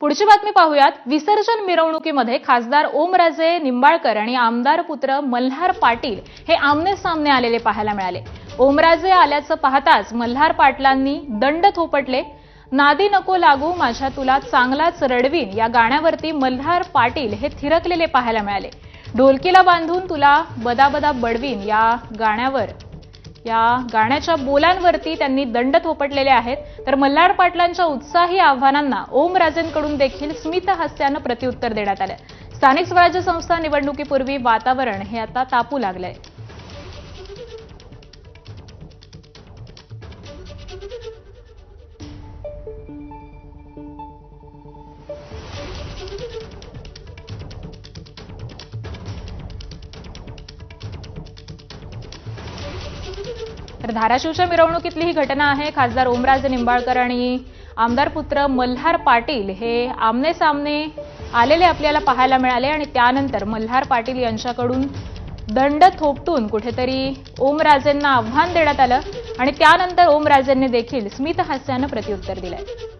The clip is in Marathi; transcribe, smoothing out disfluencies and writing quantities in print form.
पुढची बातमी पाहूयात। विसर्जन मिरवणुकीमध्ये खासदार ओमराजे निंबाळकर आणि आमदार पुत्र मल्हार पाटील हे आमने सामने आलेले पाहायला मिळाले। ओमराजे आल्याचं पाहताच मल्हार पाटलांनी दंड थोपटले। नादी नको लागू माझ्या तुला चांगलाच रडवीन या गाण्यावरती मल्हार पाटील हे थिरकलेले पाहायला मिळाले। ढोलकीला बांधून तुला बदाबदा बडवीन या गाण्याच्या बोलांवरती त्यांनी दंड थोपटलेले आहेत। तर मल्हार पाटलांच्या उत्साही आव्हानांना ओमराजेंकडून देखील स्मितहास्याने प्रत्युत्तर देण्यात आले। स्थानिक स्वराज्य संस्था निवडणुकीपूर्वी वातावरण हे आता तापू लागलंय। तर धाराशिवच्या मिरवणुकीतली ही घटना आहे। खासदार ओमराजे निंबाळकर आणि आमदार पुत्र मल्हार पाटील हे आमने सामने आलेले आपल्याला पाहायला मिळाले आणि त्यानंतर मल्हार पाटील यांच्याकडून दंड थोपटून कुठेतरी ओमराजेंना आव्हान देण्यात आलं आणि त्यानंतर ओमराजेंनी देखील स्मितहास्याने प्रत्युत्तर दिलंय।